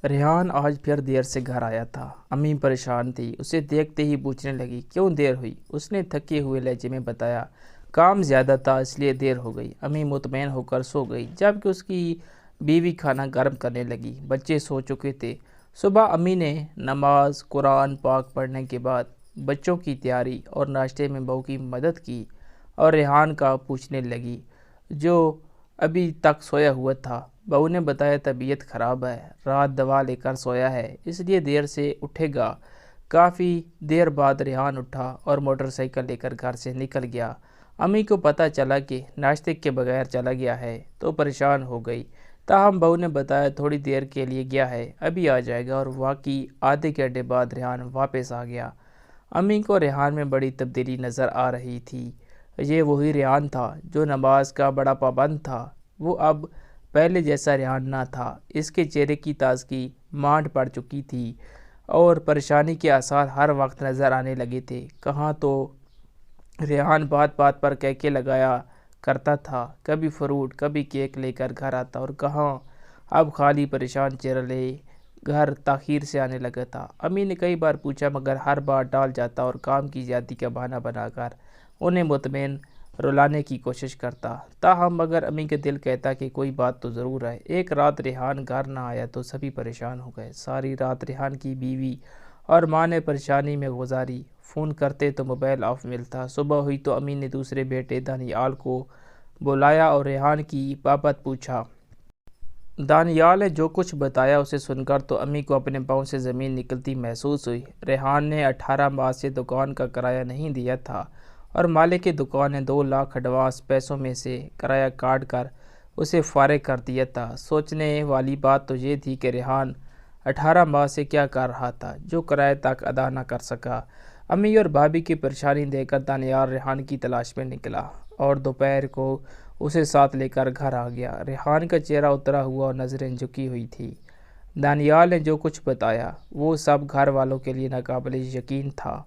ریحان آج پھر دیر سے گھر آیا تھا۔ امی پریشان تھی، اسے دیکھتے ہی پوچھنے لگی کیوں دیر ہوئی۔ اس نے تھکے ہوئے لہجے میں بتایا کام زیادہ تھا اس لیے دیر ہو گئی۔ امی مطمئن ہو کر سو گئی جبکہ اس کی بیوی کھانا گرم کرنے لگی۔ بچے سو چکے تھے۔ صبح امی نے نماز قرآن پاک پڑھنے کے بعد بچوں کی تیاری اور ناشتے میں بہو کی مدد کی اور ریحان کا پوچھنے لگی جو ابھی تک سویا ہوا تھا۔ بہو نے بتایا طبیعت خراب ہے، رات دوا لے کر سویا ہے اس لیے دیر سے اٹھے گا۔ کافی دیر بعد ریحان اٹھا اور موٹر سائیکل لے کر گھر سے نکل گیا۔ امی کو پتہ چلا کہ ناشتے کے بغیر چلا گیا ہے تو پریشان ہو گئی، تاہم بہو نے بتایا تھوڑی دیر کے لیے گیا ہے، ابھی آ جائے گا، اور واقعی آدھے گھنٹے بعد ریحان واپس آ گیا۔ امی کو ریحان میں بڑی تبدیلی نظر آ رہی تھی۔ یہ وہی ریحان تھا جو نماز کا بڑا پابند تھا۔ وہ اب پہلے جیسا ریحان نہ تھا۔ اس کے چہرے کی تازگی مانڈ پڑ چکی تھی اور پریشانی کے آثار ہر وقت نظر آنے لگے تھے۔ کہاں تو ریحان بات بات پر کہکے لگایا کرتا تھا، کبھی فروٹ کبھی کیک لے کر گھر آتا، اور کہاں اب خالی پریشان چہرہ لے گھر تاخیر سے آنے لگا تھا۔ امی نے کئی بار پوچھا مگر ہر بار ٹال جاتا اور کام کی زیادتی کا بہانہ بنا کر انہیں مطمئن رلانے کی کوشش کرتا۔ تاہم مگر امی کا دل کہتا کہ کوئی بات تو ضرور ہے۔ ایک رات ریحان گھر نہ آیا تو سبھی پریشان ہو گئے۔ ساری رات ریحان کی بیوی اور ماں نے پریشانی میں گزاری۔ فون کرتے تو موبائل آف ملتا۔ صبح ہوئی تو امی نے دوسرے بیٹے دانیال کو بلایا اور ریحان کی بابت پوچھا۔ دانیال نے جو کچھ بتایا اسے سن کر تو امی کو اپنے پاؤں سے زمین نکلتی محسوس ہوئی۔ ریحان نے 18 ماہ سے دکان کا کرایہ نہیں دیا تھا اور مالک کی دکان نے 2 لاکھ ایڈوانس پیسوں میں سے کرایہ کاٹ کر اسے فارغ کر دیا تھا۔ سوچنے والی بات تو یہ تھی کہ ریحان 18 ماہ سے کیا کر رہا تھا جو کرایہ تک ادا نہ کر سکا۔ امی اور بھابھی کی پریشانی دیکھ کر دانیال ریحان کی تلاش میں نکلا اور دوپہر کو اسے ساتھ لے کر گھر آ گیا۔ ریحان کا چہرہ اترا ہوا اور نظریں جھکی ہوئی تھی۔ دانیال نے جو کچھ بتایا وہ سب گھر والوں کے لیے ناقابل یقین تھا۔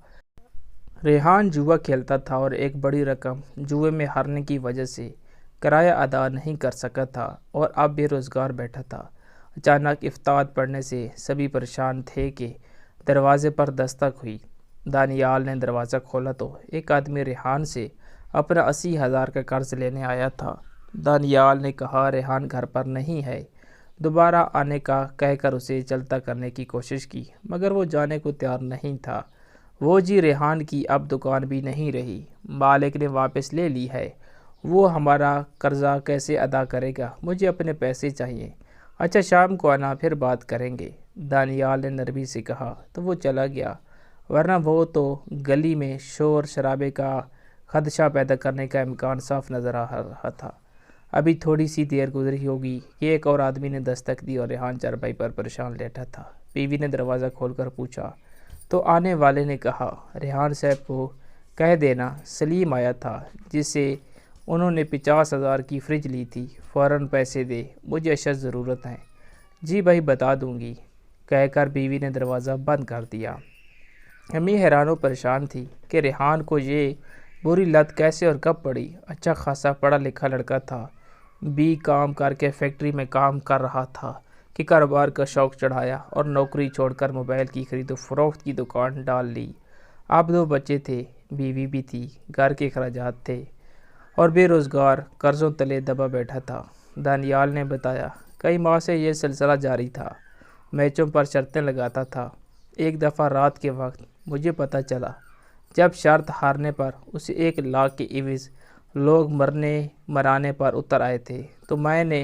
ریحان جوا کھیلتا تھا اور ایک بڑی رقم جوئے میں ہارنے کی وجہ سے کرایہ ادا نہیں کر سکا تھا اور اب بے روزگار بیٹھا تھا۔ اچانک افتاد پڑنے سے سبھی پریشان تھے کہ دروازے پر دستک ہوئی۔ دانیال نے دروازہ کھولا تو ایک آدمی ریحان سے اپنا 80,000 کا قرض لینے آیا تھا۔ دانیال نے کہا ریحان گھر پر نہیں ہے۔ دوبارہ آنے کا کہہ کر اسے چلتا کرنے کی کوشش کی مگر وہ جانے کو تیار نہیں تھا۔ وہ جی ریحان کی اب دکان بھی نہیں رہی، مالک نے واپس لے لی ہے، وہ ہمارا قرضہ کیسے ادا کرے گا، مجھے اپنے پیسے چاہیے۔ اچھا شام کو آنا پھر بات کریں گے، دانیال نے نرمی سے کہا تو وہ چلا گیا، ورنہ وہ تو گلی میں شور شرابے کا خدشہ پیدا کرنے کا امکان صاف نظر آ رہا تھا۔ ابھی تھوڑی سی دیر گزری ہوگی کہ ایک اور آدمی نے دستک دی اور ریحان چارپائی پر پریشان لیٹا تھا۔ بیوی نے دروازہ کھول کر پوچھا تو آنے والے نے کہا ریحان صاحب کو کہہ دینا سلیم آیا تھا جس سے انہوں نے 50,000 کی فریج لی تھی، فوراً پیسے دے، مجھے اشد ضرورت ہے۔ جی بھائی بتا دوں گی، کہہ کر بیوی نے دروازہ بند کر دیا۔ امی حیران و پریشان تھی کہ ریحان کو یہ بری لت کیسے اور کب پڑی۔ اچھا خاصا پڑھا لکھا لڑکا تھا، کام کر کے فیکٹری میں کام کر رہا تھا کہ کاروبار کا شوق چڑھایا اور نوکری چھوڑ کر موبائل کی خرید و فروخت کی دکان ڈال لی۔ اب 2 بچے تھے، بیوی بھی تھی، گھر کے اخراجات تھے اور بے روزگار قرضوں تلے دبا بیٹھا تھا۔ دانیال نے بتایا کئی ماہ سے یہ سلسلہ جاری تھا، میچوں پر شرطیں لگاتا تھا۔ ایک دفعہ رات کے وقت مجھے پتہ چلا جب شرط ہارنے پر اسے 1 لاکھ کے عوض لوگ مرنے مرانے پر اتر آئے تھے تو میں نے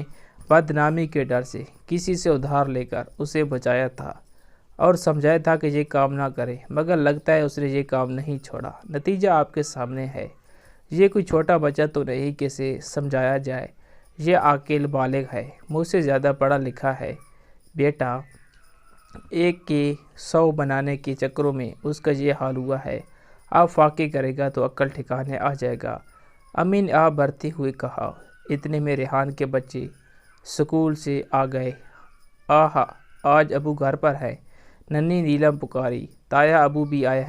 بدنامی کے ڈر سے کسی سے ادھار لے کر اسے بچایا تھا اور سمجھایا تھا کہ یہ کام نہ کرے، مگر لگتا ہے اس نے یہ کام نہیں چھوڑا۔ نتیجہ آپ کے سامنے ہے۔ یہ کوئی چھوٹا بچہ تو نہیں کہ اسے سمجھایا جائے، یہ عاقل بالغ ہے، مجھ سے زیادہ پڑھا لکھا ہے۔ بیٹا 1 کے 100 بنانے کے چکروں میں اس کا یہ حال ہوا ہے، اب فاقے کرے گا تو عقل ٹھکانے آ جائے گا۔ امی نے آپ بھرتے ہوئے کہا۔ اتنے میں ریحان کے بچے سکول سے آ گئے۔ آہا آج ابو گھر پر ہے، ننھی نیلم پکاری، تایا ابو بھی آئے ہیں۔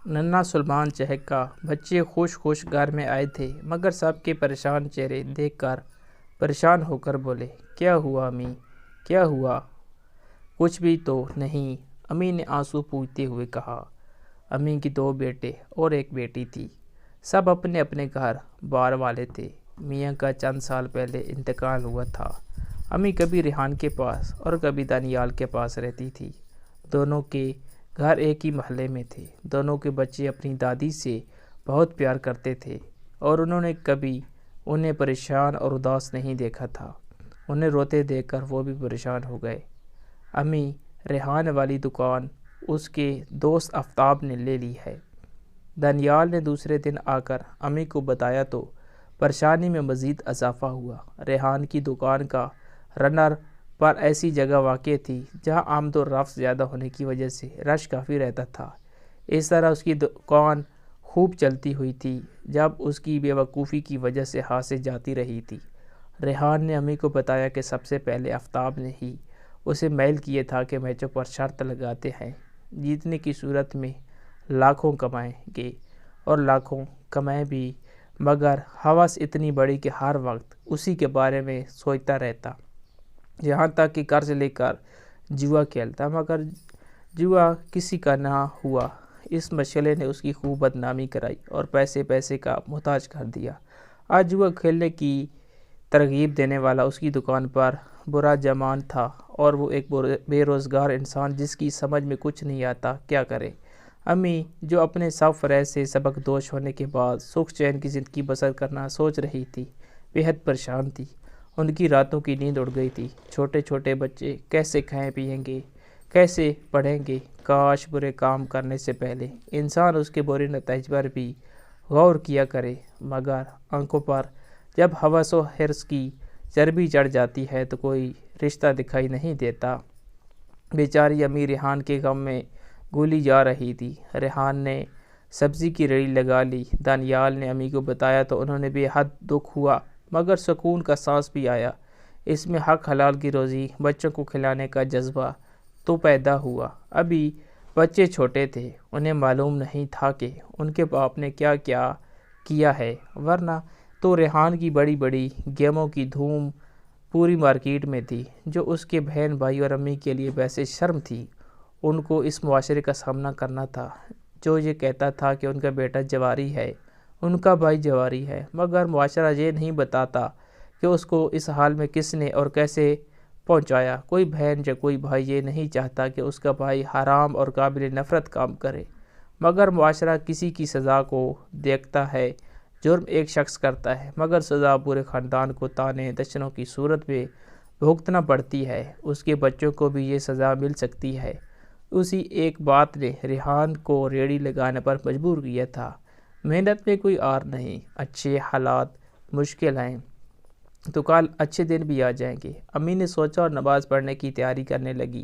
ننھا سلمان چہکا۔ بچے خوش خوش گھر میں آئے تھے مگر سب کے پریشان چہرے دیکھ کر پریشان ہو کر بولے کیا ہوا امی، کیا ہوا؟ کچھ بھی تو نہیں؟ امی نے آنسو پوچھتے ہوئے کہا۔ امی کی 2 بیٹے اور 1 بیٹی تھی۔ سب اپنے اپنے گھر بار والے تھے۔ میاں کا چند سال پہلے انتقال ہوا تھا۔ امی کبھی ریحان کے پاس اور کبھی دانیال کے پاس رہتی تھی۔ دونوں کے گھر ایک ہی محلے میں تھے۔ دونوں کے بچے اپنی دادی سے بہت پیار کرتے تھے اور انہوں نے کبھی انہیں پریشان اور اداس نہیں دیکھا تھا۔ انہیں روتے دیکھ کر وہ بھی پریشان ہو گئے۔ امی ریحان والی دکان اس کے دوست آفتاب نے لے لی ہے۔ دانیال نے دوسرے دن آ کر امی کو بتایا تو پریشانی میں مزید اضافہ ہوا۔ ریحان کی دکان کا رنر پر ایسی جگہ واقع تھی جہاں آمد و رفت زیادہ ہونے کی وجہ سے رش کافی رہتا تھا۔ اس طرح اس کی دکان خوب چلتی ہوئی تھی جب اس کی بے وقوفی کی وجہ سے ہاتھ سے جاتی رہی تھی۔ ریحان نے امی کو بتایا کہ سب سے پہلے آفتاب نے ہی اسے میل کیے تھا کہ میچوں پر شرط لگاتے ہیں، جیتنے کی صورت میں لاکھوں کمائیں گے اور لاکھوں کمائیں بھی، مگر ہوس اتنی بڑی کہ ہر وقت اسی کے بارے میں سوچتا رہتا، یہاں تک کہ قرض لے کر جوا کھیلتا، مگر جوا کسی کا نہ ہوا۔ اس مشغلے نے اس کی خوب بدنامی کرائی اور پیسے کا محتاج کر دیا۔ آج جوا کھیلنے کی ترغیب دینے والا اس کی دکان پر برا جمان تھا اور وہ ایک بے روزگار انسان جس کی سمجھ میں کچھ نہیں آتا کیا کرے۔ امی جو اپنے سب فریض سے سبق دوش ہونے کے بعد سکھ چین کی زندگی بسر کرنا سوچ رہی تھی، بے حد پریشان تھی۔ ان کی راتوں کی نیند اڑ گئی تھی۔ چھوٹے چھوٹے بچے کیسے کھائیں پیئیں گے، کیسے پڑھیں گے؟ کاش برے کام کرنے سے پہلے انسان اس کے برے نتائج پر بھی غور کیا کرے، مگر آنکھوں پر جب ہوس و حرص کی چربی چڑھ جاتی ہے تو کوئی رشتہ دکھائی نہیں دیتا۔ بیچاری امی ریحان کے غم میں گولی جا رہی تھی۔ ریحان نے سبزی کی ریڑھی لگا لی۔ دانیال نے امی کو بتایا تو انہوں نے بے حد دکھ ہوا، مگر سکون کا سانس بھی آیا۔ اس میں حق حلال کی روزی، بچوں کو کھلانے کا جذبہ تو پیدا ہوا۔ ابھی بچے چھوٹے تھے، انہیں معلوم نہیں تھا کہ ان کے باپ نے کیا کیا کیا ہے، ورنہ تو ریحان کی بڑی بڑی گیموں کی دھوم پوری مارکیٹ میں تھی، جو اس کے بہن بھائی اور امی کے لیے باعث شرم تھی۔ ان کو اس معاشرے کا سامنا کرنا تھا جو یہ کہتا تھا کہ ان کا بیٹا جواری ہے، ان کا بھائی جواری ہے، مگر معاشرہ یہ نہیں بتاتا کہ اس کو اس حال میں کس نے اور کیسے پہنچایا۔ کوئی بہن یا کوئی بھائی یہ نہیں چاہتا کہ اس کا بھائی حرام اور قابل نفرت کام کرے، مگر معاشرہ کسی کی سزا کو دیکھتا ہے۔ جرم ایک شخص کرتا ہے مگر سزا پورے خاندان کو تانے دشنوں کی صورت میں بھگتنا پڑتی ہے۔ اس کے بچوں کو بھی یہ سزا مل سکتی ہے۔ اسی ایک بات نے ریحان کو ریڑھی لگانے پر مجبور کیا تھا۔ محنت میں کوئی آر نہیں، اچھے حالات مشکل ہیں تو کل اچھے دن بھی آ جائیں گے۔ امی نے سوچا اور نماز پڑھنے کی تیاری کرنے لگی۔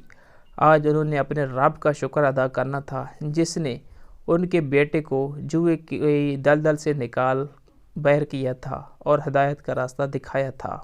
آج انہوں نے اپنے رب کا شکر ادا کرنا تھا جس نے ان کے بیٹے کو جوئے کی دلدل سے نکال باہر کیا تھا اور ہدایت کا راستہ دکھایا تھا۔